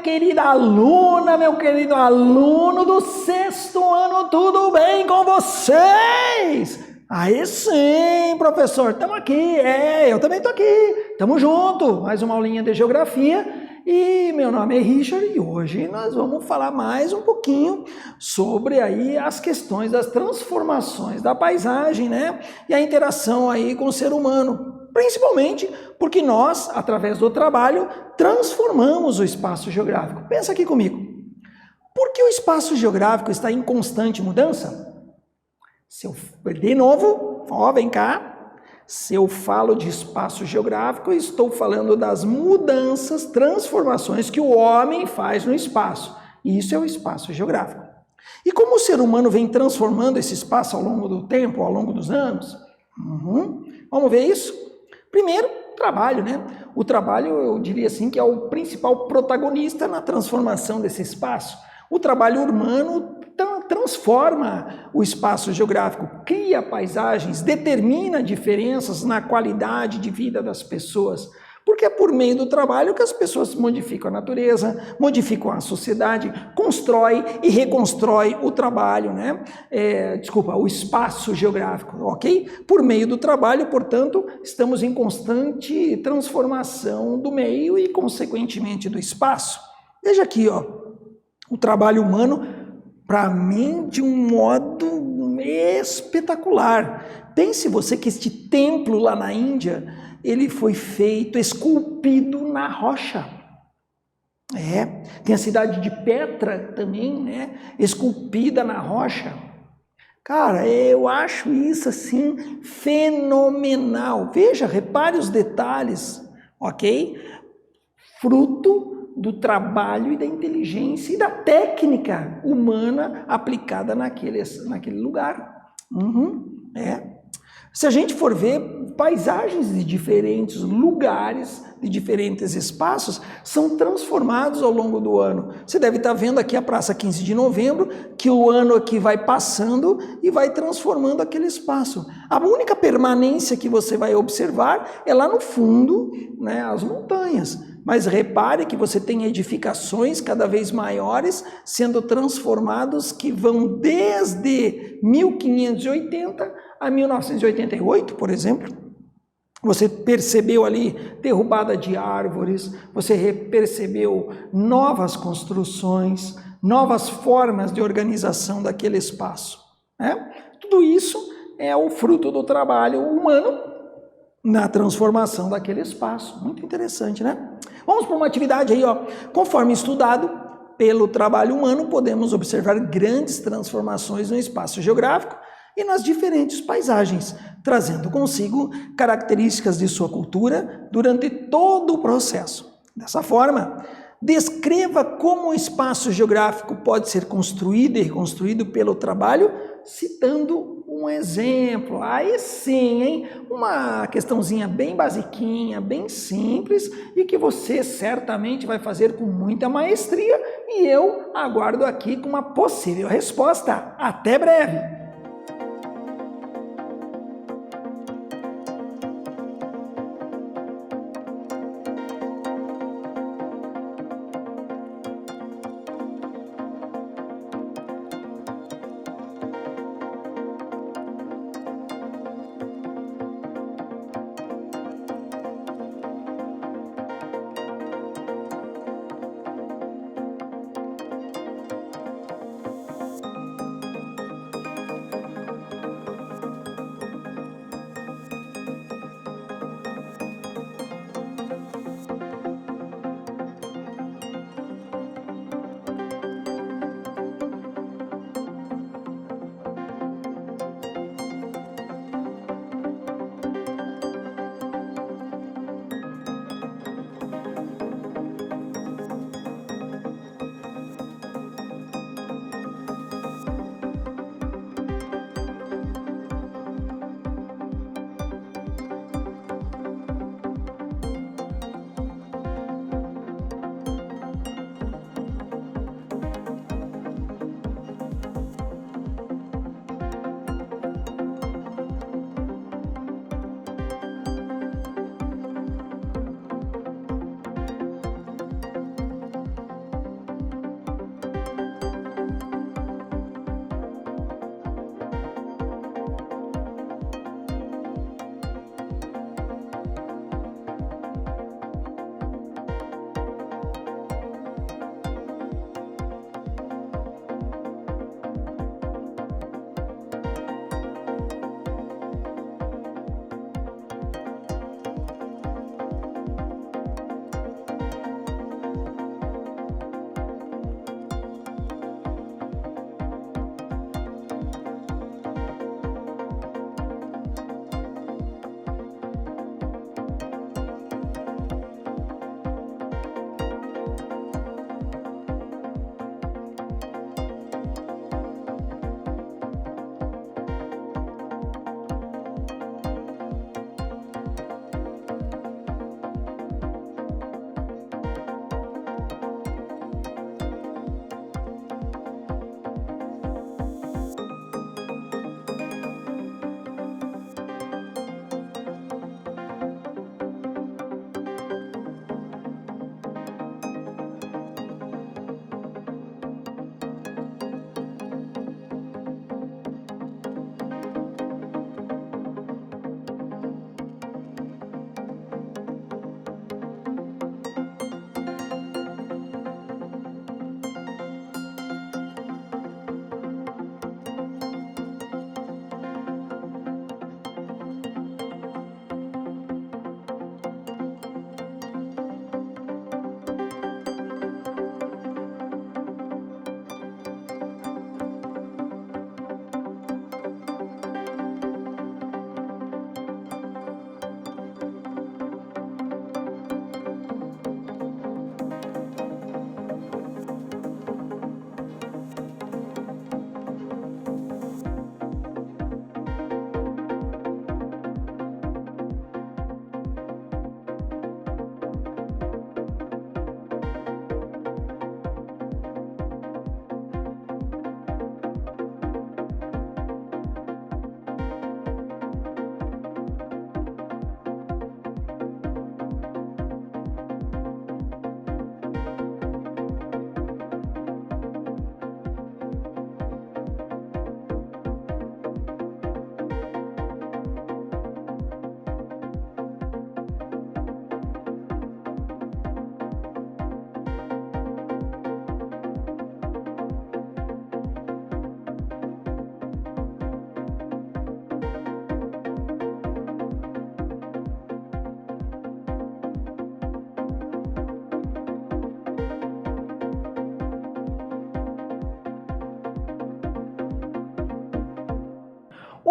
querida aluna, meu querido aluno do 6º ano, tudo bem com vocês? Aí sim, professor, estamos aqui, eu também estou aqui, estamos juntos, mais uma aulinha de geografia. E meu nome é Richard e hoje nós vamos falar mais um pouquinho sobre aí as questões das transformações da paisagem, né? E a interação aí com o ser humano, principalmente porque nós, através do trabalho, transformamos o espaço geográfico. Pensa aqui comigo. Por que o espaço geográfico está em constante mudança? De novo, vem cá. Se eu falo de espaço geográfico, eu estou falando das mudanças, transformações que o homem faz no espaço. Isso é o espaço geográfico. E como o ser humano vem transformando esse espaço ao longo do tempo, ao longo dos anos? Vamos ver isso? Primeiro, trabalho, né? O trabalho, eu diria assim, que é o principal protagonista na transformação desse espaço. O trabalho humano transforma o espaço geográfico, cria paisagens, determina diferenças na qualidade de vida das pessoas, porque é por meio do trabalho que as pessoas modificam a natureza, modificam a sociedade, constrói e reconstrói o trabalho, né? O espaço geográfico, ok? Por meio do trabalho, portanto, estamos em constante transformação do meio e, consequentemente, do espaço. Veja aqui, ó, o trabalho humano, para mim, de um modo espetacular. Pense você que este templo lá na Índia, ele foi feito, esculpido na rocha. Tem a cidade de Petra também, né? Esculpida na rocha. Cara, eu acho isso assim fenomenal. Veja, repare os detalhes, ok? Fruto do trabalho e da inteligência e da técnica humana aplicada naquele lugar. Se a gente for ver, paisagens de diferentes lugares, de diferentes espaços, são transformados ao longo do ano. Você deve estar vendo aqui a Praça 15 de Novembro, que o ano aqui vai passando e vai transformando aquele espaço. A única permanência que você vai observar é lá no fundo, né, as montanhas. Mas repare que você tem edificações cada vez maiores sendo transformados que vão desde 1580 a 1988, por exemplo. Você percebeu ali derrubada de árvores, você percebeu novas construções, novas formas de organização daquele espaço, né? Tudo isso é o fruto do trabalho humano na transformação daquele espaço. Muito interessante, né? Vamos para uma atividade aí, ó. Conforme estudado pelo trabalho humano, podemos observar grandes transformações no espaço geográfico e nas diferentes paisagens, trazendo consigo características de sua cultura durante todo o processo. Dessa forma, descreva como o espaço geográfico pode ser construído e reconstruído pelo trabalho, citando um exemplo. Aí sim, hein? Uma questãozinha bem basiquinha, bem simples e que você certamente vai fazer com muita maestria e eu aguardo aqui com uma possível resposta. Até breve!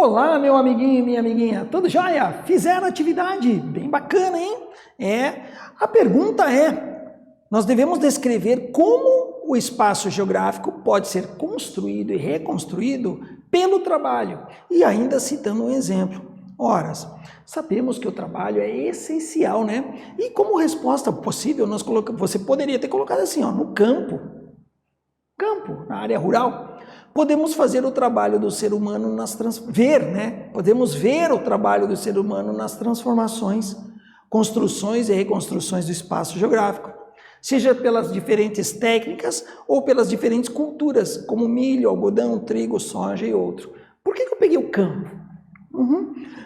Olá, meu amiguinho e minha amiguinha, tudo jóia? Fizeram atividade? Bem bacana, hein? A pergunta é, nós devemos descrever como o espaço geográfico pode ser construído e reconstruído pelo trabalho. E ainda citando um exemplo. Ora, sabemos que o trabalho é essencial, né? E como resposta possível, você poderia ter colocado assim, ó, no campo, na área rural. Podemos fazer o trabalho do ser humano Podemos ver o trabalho do ser humano nas transformações, construções e reconstruções do espaço geográfico, seja pelas diferentes técnicas ou pelas diferentes culturas, como milho, algodão, trigo, soja e outro. Por que eu peguei o campo?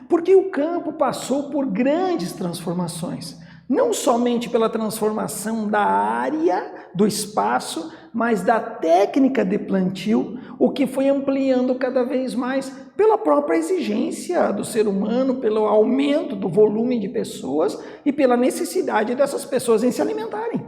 Porque o campo passou por grandes transformações, não somente pela transformação da área, do espaço, mas da técnica de plantio, o que foi ampliando cada vez mais pela própria exigência do ser humano, pelo aumento do volume de pessoas e pela necessidade dessas pessoas em se alimentarem,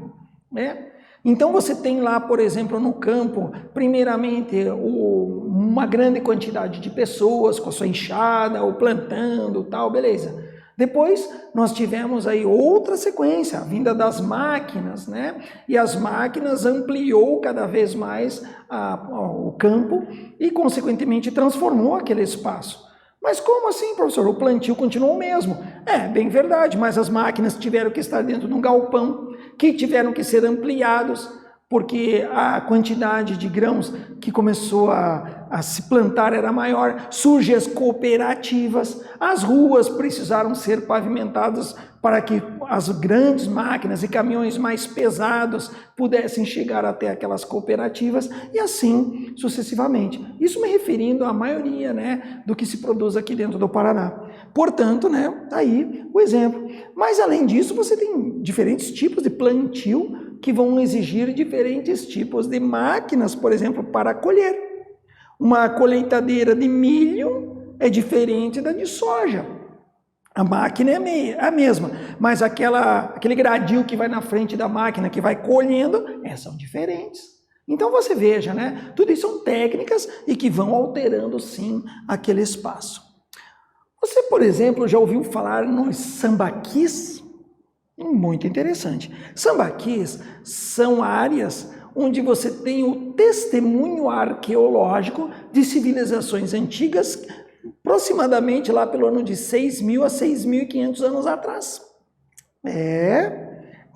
né? Então você tem lá, por exemplo, no campo, primeiramente, uma grande quantidade de pessoas com a sua enxada, ou plantando, tal, beleza. Depois nós tivemos aí outra sequência, a vinda das máquinas, né? E as máquinas ampliou cada vez mais o campo e, consequentemente, transformou aquele espaço. Mas como assim, professor? O plantio continuou o mesmo. É, bem verdade, mas as máquinas tiveram que estar dentro de um galpão, que tiveram que ser ampliados, porque a quantidade de grãos que começou a se plantar era maior, surgem as cooperativas, as ruas precisaram ser pavimentadas para que as grandes máquinas e caminhões mais pesados pudessem chegar até aquelas cooperativas e assim sucessivamente. Isso me referindo à maioria, né, do que se produz aqui dentro do Paraná. Portanto, né, aí o exemplo. Mas além disso, você tem diferentes tipos de plantio que vão exigir diferentes tipos de máquinas, por exemplo, para colher. Uma colheitadeira de milho é diferente da de soja. A máquina é a mesma, mas aquele gradil que vai na frente da máquina, que vai colhendo, são diferentes. Então você veja, né? Tudo isso são técnicas e que vão alterando, sim, aquele espaço. Você, por exemplo, já ouviu falar nos sambaquis? Muito interessante. Sambaquis são áreas onde você tem o testemunho arqueológico de civilizações antigas, aproximadamente lá pelo ano de 6.000 a 6.500 anos atrás.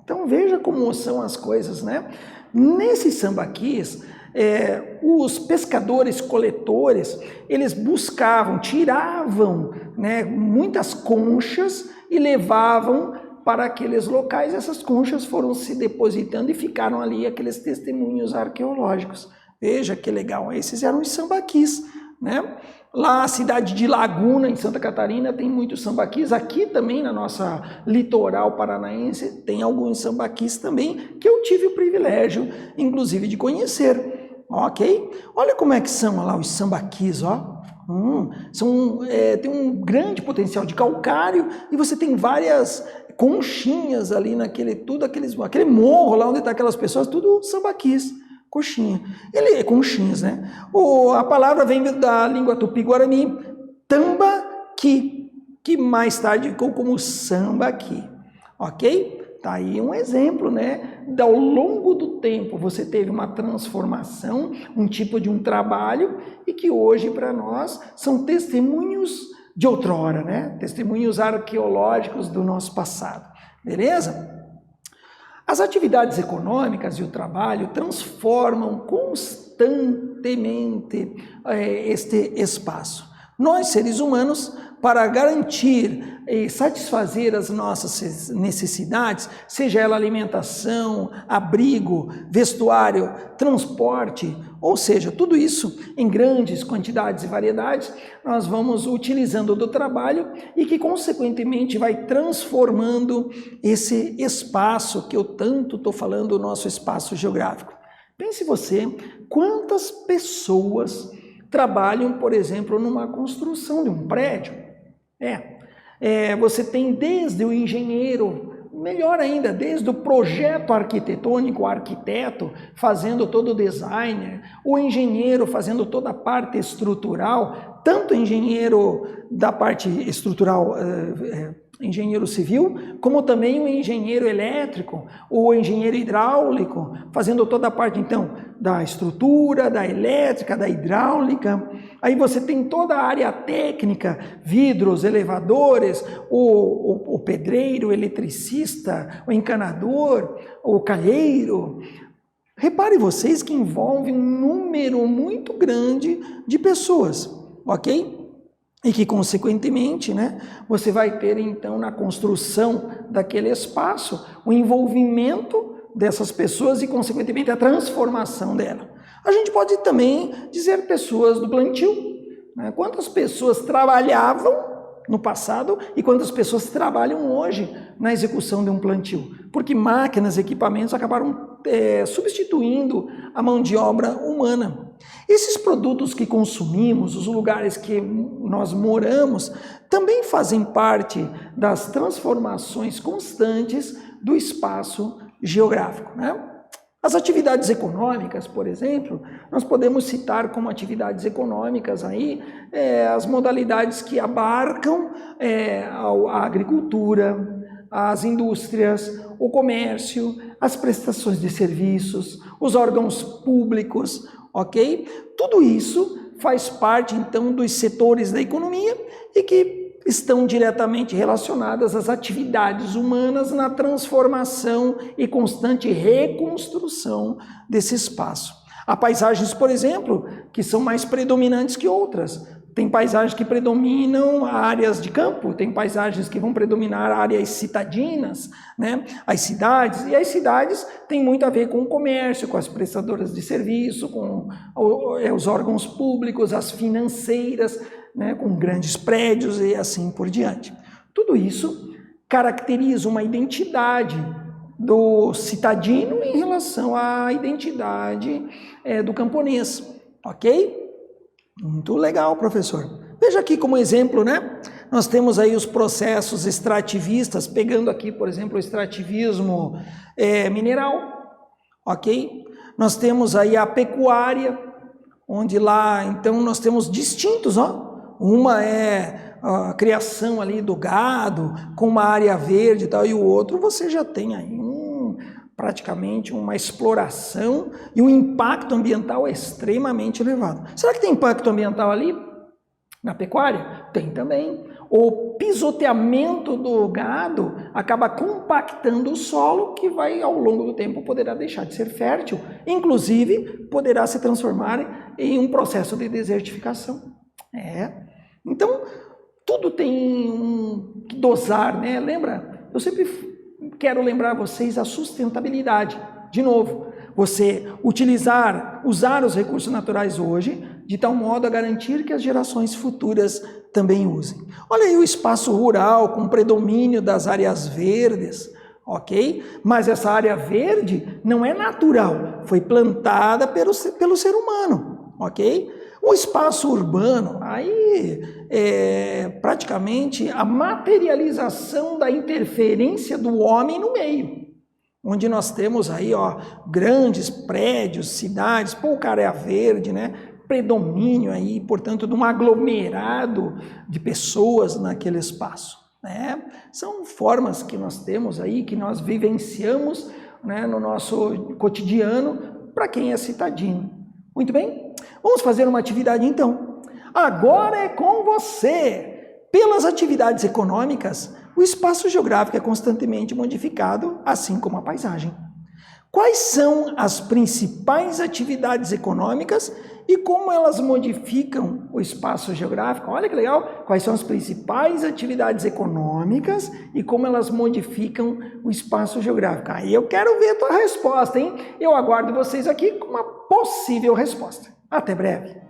Então veja como são as coisas, né? Nesses sambaquis, os pescadores-coletores, eles buscavam, tiravam, né, muitas conchas e levavam para aqueles locais. Essas conchas foram se depositando e ficaram ali aqueles testemunhos arqueológicos. Veja que legal, esses eram os sambaquis, né? Lá a cidade de Laguna, em Santa Catarina, tem muitos sambaquis. Aqui também, na nossa litoral paranaense, tem alguns sambaquis também, que eu tive o privilégio, inclusive, de conhecer. Ok? Olha como é que são lá os sambaquis, ó. Tem um grande potencial de calcário e você tem várias conchinhas ali aquele morro lá onde está aquelas pessoas, tudo sambaquis. Conchinhas, né? A palavra vem da língua tupi-guarani, tambaqui, que mais tarde ficou como sambaqui, ok? Tá aí um exemplo, né? Ao longo do tempo você teve uma transformação, um tipo de um trabalho, e que hoje para nós são testemunhos de outrora, né? Testemunhos arqueológicos do nosso passado, beleza? As atividades econômicas e o trabalho transformam constantemente este espaço. Nós, seres humanos, para garantir e satisfazer as nossas necessidades, seja ela alimentação, abrigo, vestuário, transporte, ou seja, tudo isso em grandes quantidades e variedades, nós vamos utilizando do trabalho e que, consequentemente, vai transformando esse espaço que eu tanto estou falando, o nosso espaço geográfico. Pense você, quantas pessoas trabalham, por exemplo, numa construção de um prédio? Você tem desde o engenheiro, melhor ainda, desde o projeto arquitetônico, o arquiteto fazendo todo o designer, o engenheiro fazendo toda a parte estrutural, tanto engenheiro da parte estrutural, engenheiro civil, como também o engenheiro elétrico, o engenheiro hidráulico, fazendo toda a parte, então, da estrutura, da elétrica, da hidráulica. Aí você tem toda a área técnica, vidros, elevadores, o pedreiro, o eletricista, o encanador, o calheiro. Repare vocês que envolve um número muito grande de pessoas, ok? E que, consequentemente, né, você vai ter, então, na construção daquele espaço, o envolvimento dessas pessoas e, consequentemente, a transformação dela. A gente pode também dizer pessoas do plantio, né? Quantas pessoas trabalhavam no passado e quantas pessoas trabalham hoje na execução de um plantio. Porque máquinas, equipamentos acabaram substituindo a mão de obra humana. Esses produtos que consumimos, os lugares que nós moramos, também fazem parte das transformações constantes do espaço geográfico, né? As atividades econômicas, por exemplo, nós podemos citar como atividades econômicas aí as modalidades que abarcam a agricultura, as indústrias, o comércio, as prestações de serviços, os órgãos públicos, ok? Tudo isso faz parte, então, dos setores da economia e que estão diretamente relacionadas às atividades humanas na transformação e constante reconstrução desse espaço. Há paisagens, por exemplo, que são mais predominantes que outras. Tem paisagens que predominam áreas de campo, tem paisagens que vão predominar áreas citadinas, né? As cidades, e as cidades têm muito a ver com o comércio, com as prestadoras de serviço, com os órgãos públicos, as financeiras, né? Com grandes prédios e assim por diante. Tudo isso caracteriza uma identidade do citadino em relação à identidade do camponês, ok? Muito legal, professor. Veja aqui como exemplo, né? Nós temos aí os processos extrativistas, pegando aqui, por exemplo, o extrativismo mineral, ok? Nós temos aí a pecuária, onde lá, então, nós temos distintos, ó. Uma é a criação ali do gado, com uma área verde e tal, e o outro você já tem aí praticamente uma exploração e um impacto ambiental extremamente elevado. Será que tem impacto ambiental ali na pecuária? Tem também. O pisoteamento do gado acaba compactando o solo, que vai, ao longo do tempo, poderá deixar de ser fértil, inclusive poderá se transformar em um processo de desertificação. Então, tudo tem que dosar, né? Lembra? Eu sempre quero lembrar vocês a sustentabilidade. De novo, você usar os recursos naturais hoje, de tal modo a garantir que as gerações futuras também usem. Olha aí o espaço rural com predomínio das áreas verdes, ok? Mas essa área verde não é natural, foi plantada pelo ser humano, ok? O espaço urbano, aí é praticamente a materialização da interferência do homem no meio, onde nós temos aí, ó, grandes prédios, cidades, pouca área verde, né? Predomínio aí, portanto, de um aglomerado de pessoas naquele espaço, né? São formas que nós temos aí, que nós vivenciamos, né, no nosso cotidiano, para quem é citadino. Muito bem? Vamos fazer uma atividade então. Agora é com você. Pelas atividades econômicas, o espaço geográfico é constantemente modificado, assim como a paisagem. Quais são as principais atividades econômicas e como elas modificam o espaço geográfico? Olha que legal! Quais são as principais atividades econômicas e como elas modificam o espaço geográfico? Aí eu quero ver a tua resposta, hein? Eu aguardo vocês aqui com uma possível resposta. Até breve!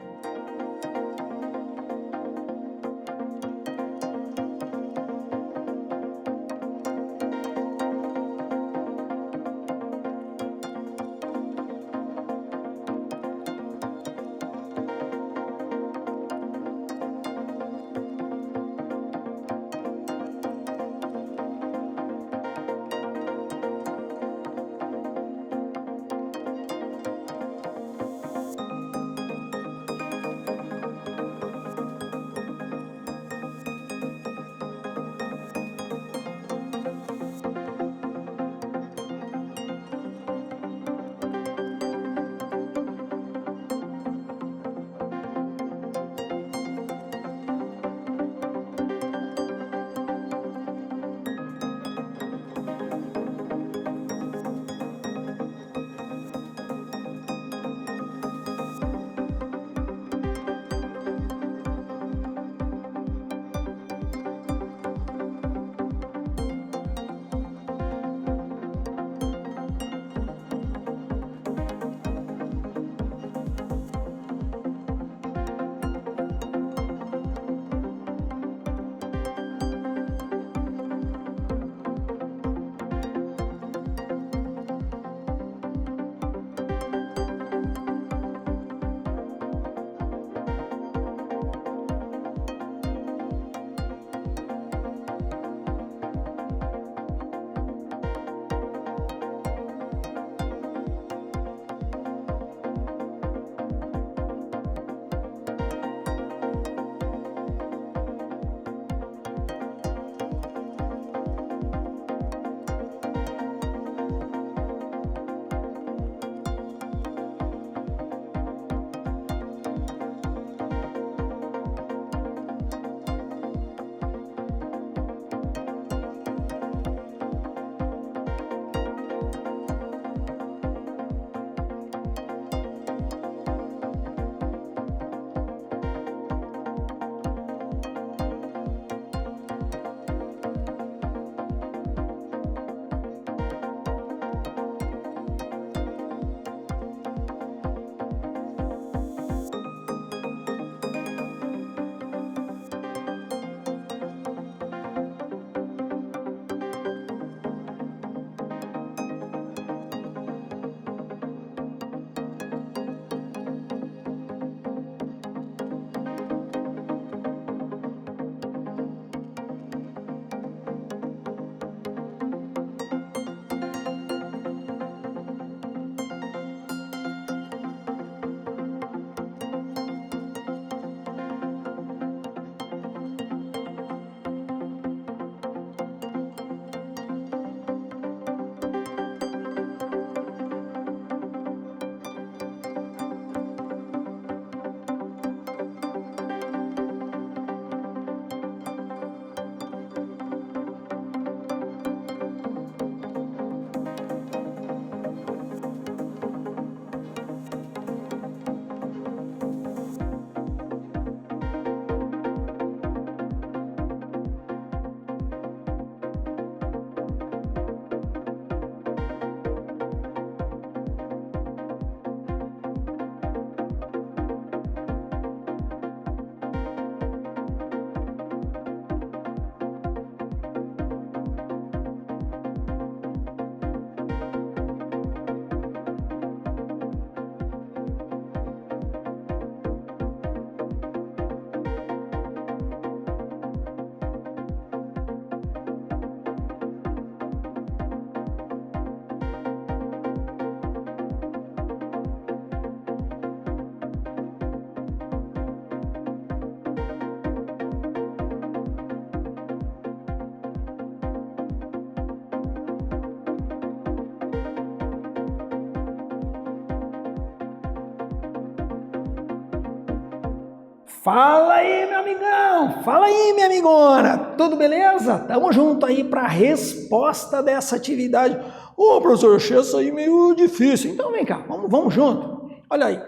Fala aí, meu amigão! Fala aí, minha amigona! Tudo beleza? Tamo junto aí para a resposta dessa atividade. Ô, professor, achei isso aí meio difícil. Então vem cá, vamos junto. Olha aí.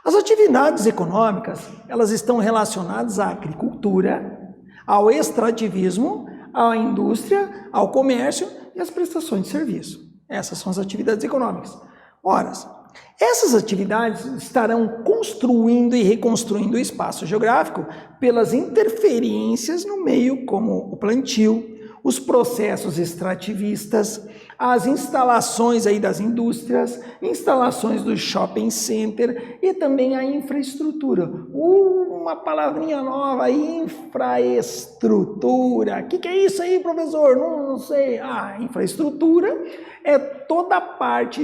As atividades econômicas, elas estão relacionadas à agricultura, ao extrativismo, à indústria, ao comércio e às prestações de serviço. Essas são as atividades econômicas. Ora, essas atividades estarão construindo e reconstruindo o espaço geográfico pelas interferências no meio, como o plantio, os processos extrativistas, as instalações aí das indústrias, instalações do shopping center e também a infraestrutura. Uma palavrinha nova, infraestrutura. O que é isso aí, professor? Não sei. Infraestrutura é toda a parte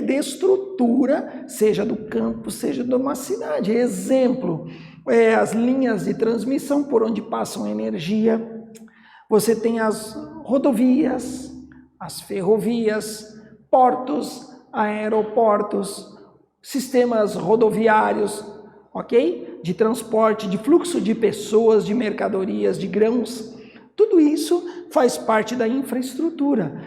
de estrutura, seja do campo, seja de uma cidade. Exemplo, as linhas de transmissão por onde passam energia. Você tem as rodovias, as ferrovias, portos, aeroportos, sistemas rodoviários, ok? De transporte, de fluxo de pessoas, de mercadorias, de grãos. Tudo isso faz parte da infraestrutura.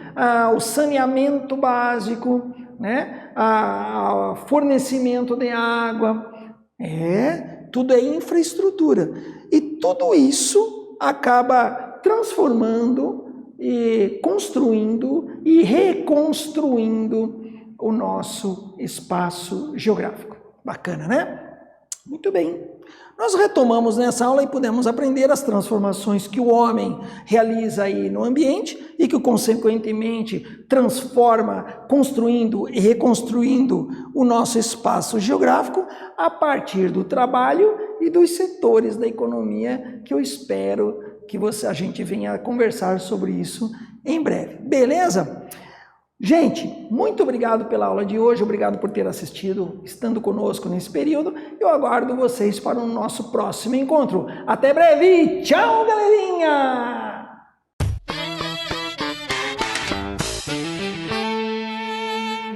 O saneamento básico, né? O fornecimento de água, tudo é infraestrutura. E tudo isso acaba transformando e construindo e reconstruindo o nosso espaço geográfico. Bacana, né? Muito bem. Nós retomamos nessa aula e pudemos aprender as transformações que o homem realiza aí no ambiente e que, consequentemente, transforma, construindo e reconstruindo o nosso espaço geográfico a partir do trabalho e dos setores da economia que eu espero que a gente venha conversar sobre isso em breve. Beleza? Gente, muito obrigado pela aula de hoje, obrigado por ter assistido, estando conosco nesse período. Eu aguardo vocês para o nosso próximo encontro. Até breve! Tchau, galerinha!